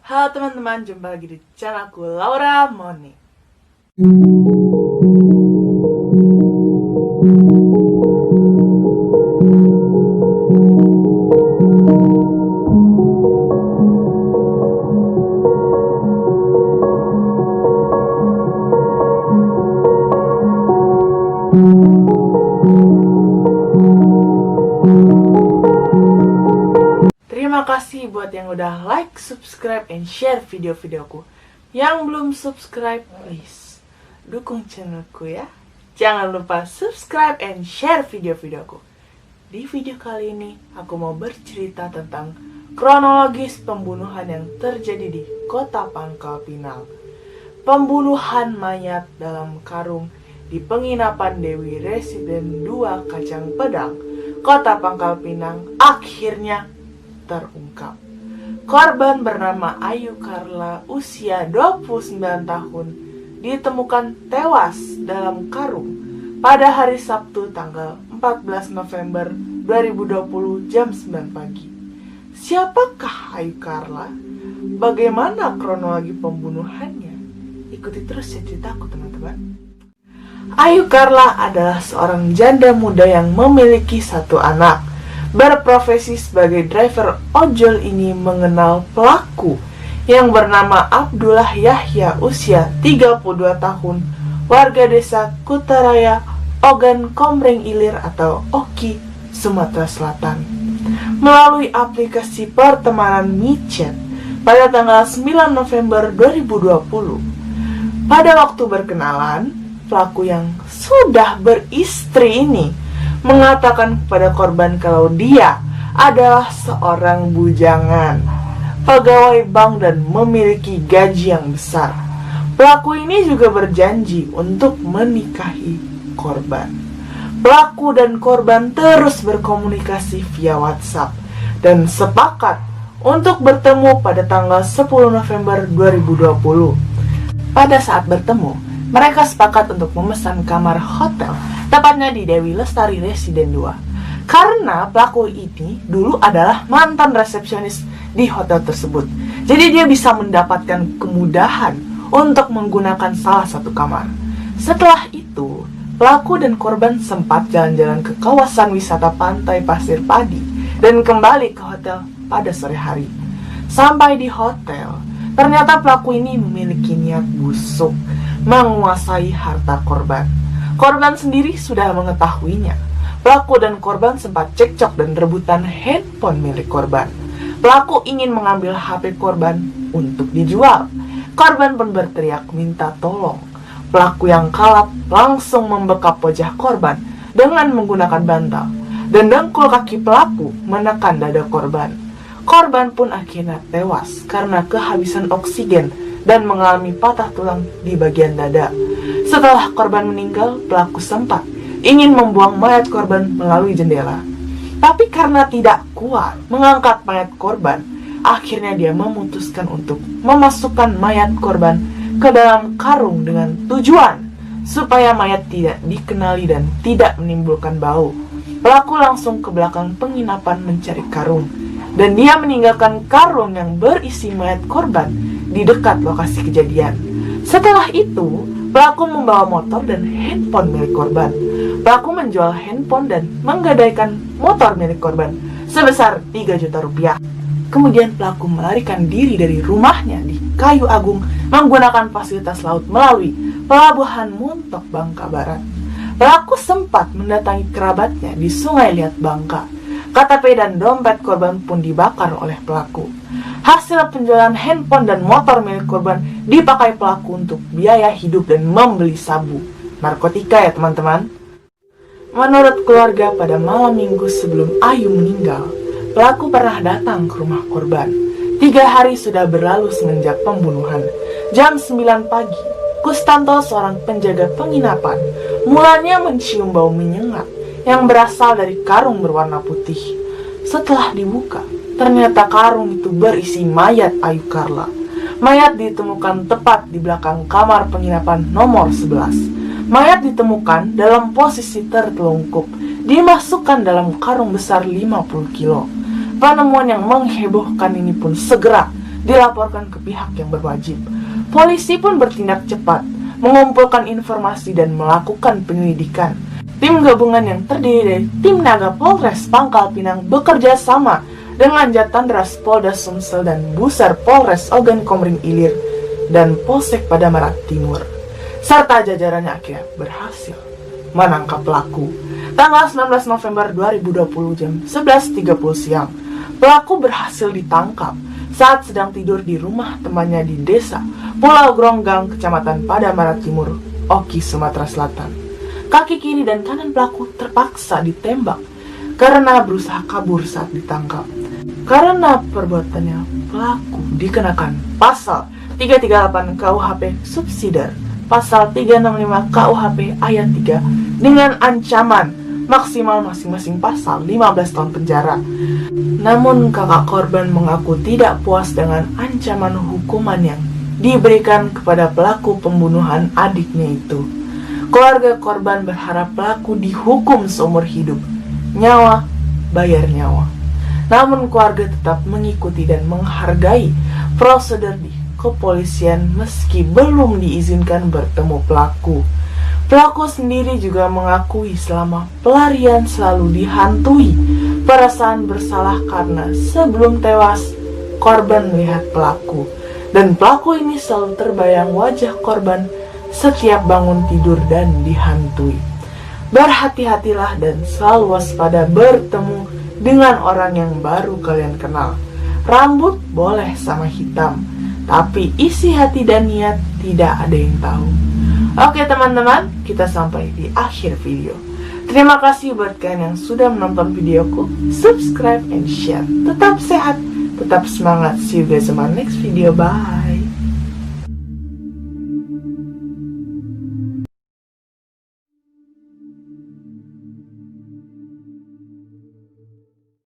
Halo teman-teman, jumpa lagi di channelku Laura Moni. Terima kasih buat yang udah like, subscribe, and share video-videoku. Yang belum subscribe, please dukung channelku ya. Jangan lupa subscribe and share video-videoku. Di video kali ini, aku mau bercerita tentang kronologis pembunuhan yang terjadi di kota Pangkal Pinang. Pembunuhan mayat dalam karung di penginapan Dewi Residen 2 Kacang Pedang, kota Pangkal Pinang, akhirnya terungkap. Korban bernama Ayu Carla, usia 29 tahun, ditemukan tewas dalam karung pada hari Sabtu tanggal 14 November 2020 jam 9 pagi. Siapakah Ayu Carla? Bagaimana kronologi pembunuhannya? Ikuti terus ya ceritaku teman-teman. Ayu Carla adalah seorang janda muda yang memiliki satu anak. Berprofesi sebagai driver ojol ini mengenal pelaku yang bernama Abdullah Yahya, usia 32 tahun, warga desa Kutaraya, Ogan Komering Ilir atau Oki, Sumatera Selatan. Melalui aplikasi pertemanan micet pada tanggal 9 November 2020. Pada waktu berkenalan, pelaku yang sudah beristri ini mengatakan kepada korban kalau dia adalah seorang bujangan, pegawai bank dan memiliki gaji yang besar. Pelaku ini juga berjanji untuk menikahi korban. Pelaku dan korban terus berkomunikasi via WhatsApp dan sepakat untuk bertemu pada tanggal 10 November 2020. Pada saat bertemu, mereka sepakat untuk memesan kamar hotel, tepatnya di Dewi Lestari Residen 2. Karena pelaku ini dulu adalah mantan resepsionis di hotel tersebut. Jadi dia bisa mendapatkan kemudahan untuk menggunakan salah satu kamar. Setelah itu, pelaku dan korban sempat jalan-jalan ke kawasan wisata pantai Pasir Padi dan kembali ke hotel pada sore hari. Sampai di hotel, ternyata pelaku ini memiliki niat busuk menguasai harta korban. Korban sendiri sudah mengetahuinya. Pelaku dan korban sempat cekcok dan rebutan handphone milik korban. Pelaku ingin mengambil HP korban untuk dijual. Korban pun berteriak minta tolong. Pelaku yang kalap langsung membekap wajah korban dengan menggunakan bantal dan dengkul kaki pelaku menekan dada korban. Korban pun akhirnya tewas karena kehabisan oksigen dan mengalami patah tulang di bagian dada. Setelah korban meninggal, pelaku sempat ingin membuang mayat korban melalui jendela. Tapi karena tidak kuat mengangkat mayat korban, akhirnya dia memutuskan untuk memasukkan mayat korban ke dalam karung dengan tujuan supaya mayat tidak dikenali dan tidak menimbulkan bau. Pelaku langsung ke belakang penginapan mencari karung, dan dia meninggalkan karung yang berisi mayat korban di dekat lokasi kejadian. Setelah itu, pelaku membawa motor dan handphone milik korban. Pelaku menjual handphone dan menggadaikan motor milik korban sebesar 3 juta rupiah. Kemudian pelaku melarikan diri dari rumahnya di Kayu Agung menggunakan fasilitas laut melalui Pelabuhan Montok, Bangka Barat. Pelaku sempat mendatangi kerabatnya di Sungai Liat, Bangka. KTP dan dompet korban pun dibakar oleh pelaku. Hasil penjualan handphone dan motor milik korban dipakai pelaku untuk biaya hidup dan membeli sabu, narkotika ya teman-teman. Menurut keluarga, pada malam minggu sebelum Ayu meninggal, pelaku pernah datang ke rumah korban. 3 hari sudah berlalu semenjak pembunuhan. Jam 9 pagi, Kustanto, seorang penjaga penginapan, mulanya mencium bau menyengat yang berasal dari karung berwarna putih. Setelah dibuka, ternyata karung itu berisi mayat Ayu Carla. Mayat ditemukan tepat di belakang kamar penginapan nomor 11. Mayat ditemukan dalam posisi tertelungkup, dimasukkan dalam karung besar 50 kilo. Penemuan yang menghebohkan ini pun segera dilaporkan ke pihak yang berwajib. Polisi pun bertindak cepat, mengumpulkan informasi dan melakukan penyelidikan. Tim gabungan yang terdiri dari tim Naga Polres Pangkal Pinang bekerja sama dengan Jatandras Polda Sumsel dan Busar Polres Ogan Komering Ilir dan Polsek Padamarat Timur, serta jajarannya akhirnya berhasil menangkap pelaku. Tanggal 19 November 2020 jam 11.30 siang, pelaku berhasil ditangkap saat sedang tidur di rumah temannya di desa Pulau Gronggang, Kecamatan Padamarat Timur, Oki, Sumatera Selatan. Kaki kiri dan kanan pelaku terpaksa ditembak karena berusaha kabur saat ditangkap. Karena perbuatannya, pelaku dikenakan pasal 338 KUHP Subsidiar, pasal 365 KUHP ayat 3 dengan ancaman maksimal masing-masing pasal 15 tahun penjara. Namun kakak korban mengaku tidak puas dengan ancaman hukuman yang diberikan kepada pelaku pembunuhan adiknya itu. Keluarga korban berharap pelaku dihukum seumur hidup. Nyawa bayar nyawa. Namun keluarga tetap mengikuti dan menghargai prosedur di kepolisian meski belum diizinkan bertemu pelaku. Pelaku sendiri juga mengakui selama pelarian selalu dihantui perasaan bersalah karena sebelum tewas korban melihat pelaku, dan pelaku ini selalu terbayang wajah korban setiap bangun tidur dan dihantui. Berhati-hatilah dan selalu waspada bertemu dengan orang yang baru kalian kenal. Rambut boleh sama hitam, tapi isi hati dan niat tidak ada yang tahu. Oke teman-teman, kita sampai di akhir video. Terima kasih buat kalian yang sudah menonton videoku. Subscribe and share. Tetap sehat, tetap semangat. See you guys in my next video. Bye.